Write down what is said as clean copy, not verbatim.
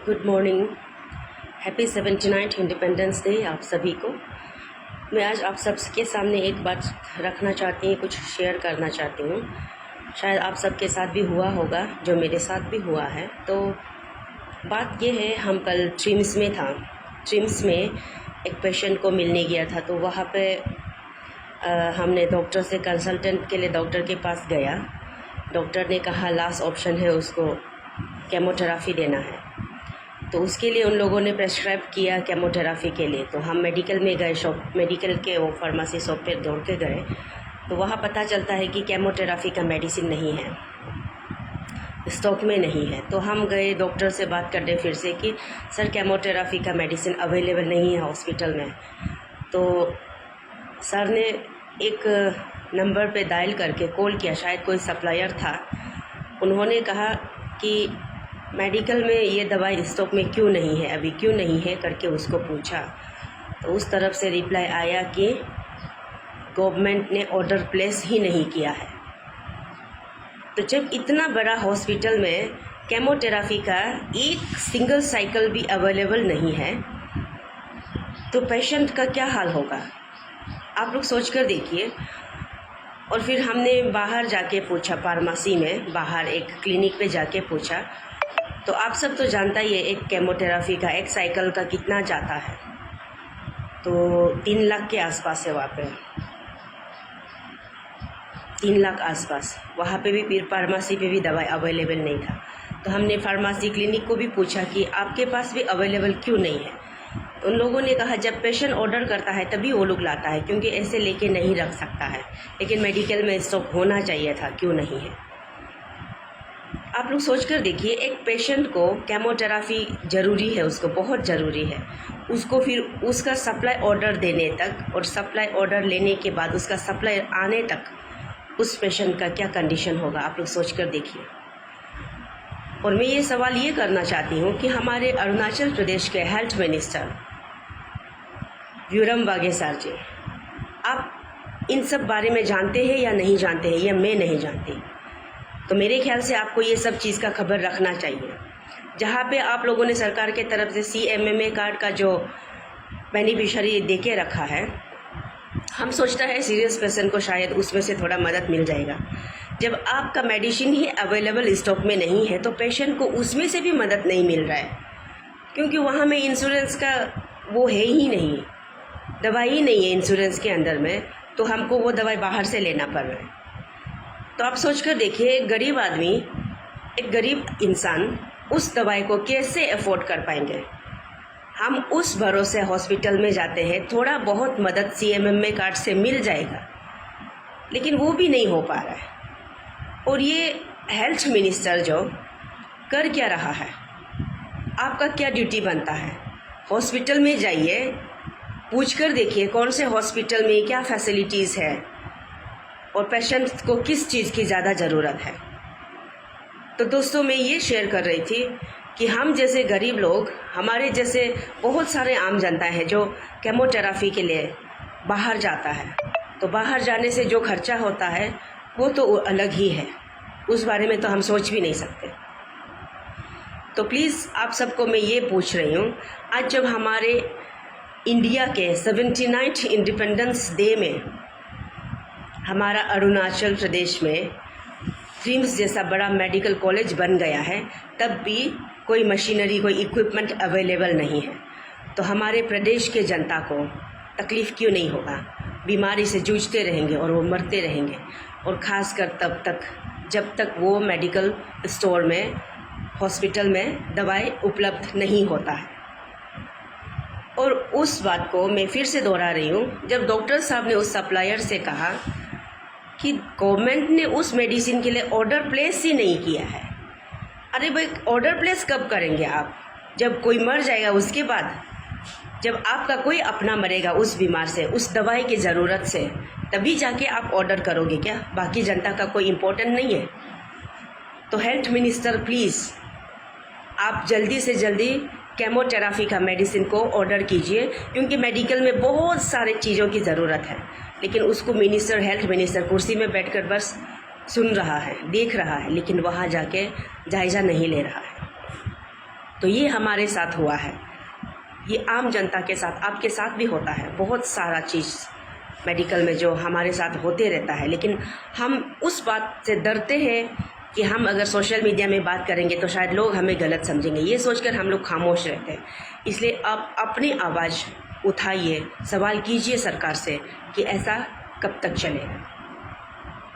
Good morning. Happy 79th independence day आप सभी को। मैं आज आप सबके सामने एक बात रखना चाहती हूँ, कुछ शेयर करना चाहती हूँ। शायद आप सबके साथ भी हुआ होगा, जो मेरे साथ भी हुआ है। तो बात ये है, हम कल ट्रिम्स में था। ट्रिम्स में एक पेशेंट को मिलने गया था, तो वहाँ पे हमने डॉक्टर से कंसल्टेंट के लिए डॉक्टर के पास गया। डॉक्टर ने कहा लास्ट ऑप्शन है, उसको केमोथेरापी देना है। तो उसके लिए उन लोगों ने प्रेस्क्राइब किया केमोथेरापी के लिए। तो हम मेडिकल में गए, मेडिकल के वो फार्मेसी शॉप पे दौड़ के गए। तो वहाँ पता चलता है कि केमोथेरापी का मेडिसिन नहीं है, स्टॉक में नहीं है। तो हम गए डॉक्टर से बात करने फिर से कि सर केमोथेरापी का मेडिसिन अवेलेबल नहीं है हॉस्पिटल में। तो सर ने एक नंबर पे डायल करके कॉल किया, शायद कोई सप्लायर था। उन्होंने कहा कि मेडिकल में ये दवाई स्टॉक में क्यों नहीं है, अभी क्यों नहीं है करके उसको पूछा। तो उस तरफ से रिप्लाई आया कि गवर्नमेंट ने ऑर्डर प्लेस ही नहीं किया है। तो जब इतना बड़ा हॉस्पिटल में केमोथेरापी का एक सिंगल साइकिल भी अवेलेबल नहीं है, तो पेशेंट का क्या हाल होगा, आप लोग सोच कर देखिए। और फिर हमने बाहर जाके पूछा, फार्मेसी में बाहर एक क्लिनिक पे जाके पूछा। तो आप सब तो जानता ही है एक केमोथेरापी का एक साइकिल का कितना जाता है। तो 3 लाख के आसपास है वहाँ पे, 3 लाख आसपास। वहाँ पे भी फिर फार्मेसी पे भी दवाई अवेलेबल नहीं था। तो हमने फार्मेसी क्लिनिक को भी पूछा कि आपके पास भी अवेलेबल क्यों नहीं है। तो उन लोगों ने कहा जब पेशेंट ऑर्डर करता है तभी वो लोग लाता है, क्योंकि ऐसे लेके नहीं रख सकता है। लेकिन मेडिकल में स्टॉक होना चाहिए था, क्यों नहीं है। आप लोग सोच कर देखिए, एक पेशेंट को केमोथेरापी ज़रूरी है, उसको बहुत ज़रूरी है। उसको फिर उसका सप्लाई ऑर्डर देने तक और सप्लाई ऑर्डर लेने के बाद उसका सप्लाई आने तक उस पेशेंट का क्या कंडीशन होगा, आप लोग सोच कर देखिए। और मैं ये सवाल ये करना चाहती हूँ कि हमारे अरुणाचल प्रदेश के हेल्थ मिनिस्टर व्यूरम वाघेसार जी, आप इन सब बारे में जानते हैं या नहीं जानते हैं, या मैं नहीं जानती। तो मेरे ख्याल से आपको ये सब चीज़ का खबर रखना चाहिए। जहाँ पे आप लोगों ने सरकार के तरफ से CMMA कार्ड का जो बेनिफिशरी दे के रखा है, हम सोचता है सीरियस पेशेंट को शायद उसमें से थोड़ा मदद मिल जाएगा। जब आपका मेडिसिन ही अवेलेबल स्टॉक में नहीं है, तो पेशेंट को उसमें से भी मदद नहीं मिल रहा है, क्योंकि वहाँ में इंश्योरेंस का वो है ही नहीं, दवाई ही नहीं है इंश्योरेंस के अंदर में। तो हमको वो दवाई बाहर से लेना पड़ रहा है। तो आप सोच कर देखिए, एक गरीब आदमी, एक गरीब इंसान उस दवाई को कैसे अफोर्ड कर पाएंगे। हम उस भरोसे हॉस्पिटल में जाते हैं, थोड़ा बहुत मदद CMMA कार्ड से मिल जाएगा, लेकिन वो भी नहीं हो पा रहा है। और ये हेल्थ मिनिस्टर जो कर क्या रहा है, आपका क्या ड्यूटी बनता है? हॉस्पिटल में जाइए, पूछ कर देखिए कौन से हॉस्पिटल में क्या फैसिलिटीज़ है और पेशेंट को किस चीज़ की ज़्यादा ज़रूरत है। तो दोस्तों, मैं ये शेयर कर रही थी कि हम जैसे गरीब लोग, हमारे जैसे बहुत सारे आम जनता है जो केमोथेरापी के लिए बाहर जाता है। तो बाहर जाने से जो खर्चा होता है वो तो अलग ही है, उस बारे में तो हम सोच भी नहीं सकते। तो प्लीज़ आप सबको मैं ये पूछ रही हूँ, आज जब हमारे इंडिया के 79th इंडिपेंडेंस डे में हमारा अरुणाचल प्रदेश में ट्रिम्स जैसा बड़ा मेडिकल कॉलेज बन गया है, तब भी कोई मशीनरी, कोई इक्विपमेंट अवेलेबल नहीं है। तो हमारे प्रदेश के जनता को तकलीफ़ क्यों नहीं होगा? बीमारी से जूझते रहेंगे और वो मरते रहेंगे, और ख़ासकर तब तक जब तक वो मेडिकल स्टोर में, हॉस्पिटल में दवाई उपलब्ध नहीं होता है। और उस बात को मैं फिर से दोहरा रही हूँ, जब डॉक्टर साहब ने उस सप्लायर से कहा कि गवर्नमेंट ने उस मेडिसिन के लिए ऑर्डर प्लेस ही नहीं किया है। अरे भाई, ऑर्डर प्लेस कब करेंगे आप? जब कोई मर जाएगा उसके बाद, जब आपका कोई अपना मरेगा उस बीमार से, उस दवाई की ज़रूरत से, तभी जाके आप ऑर्डर करोगे क्या? बाकी जनता का कोई इम्पोर्टेंट नहीं है? तो हेल्थ मिनिस्टर प्लीज़ आप जल्दी से जल्दी केमोथेरापी का मेडिसिन को ऑर्डर कीजिए, क्योंकि मेडिकल में बहुत सारे चीज़ों की ज़रूरत है, लेकिन उसको मिनिस्टर, हेल्थ मिनिस्टर कुर्सी में बैठकर बस सुन रहा है, देख रहा है, लेकिन वहाँ जाके जायज़ा नहीं ले रहा है। तो तो ये हमारे साथ हुआ है, ये आम जनता के साथ, आपके साथ भी होता है। बहुत सारा चीज़ मेडिकल में जो हमारे साथ होते रहता है, लेकिन हम उस बात से डरते हैं कि हम अगर सोशल मीडिया में बात करेंगे तो शायद लोग हमें गलत समझेंगे। ये सोचकर हम लोग खामोश रहते हैं। इसलिए आप अपनी आवाज़ उठाइए, सवाल कीजिए सरकार से कि ऐसा कब तक चलेगा।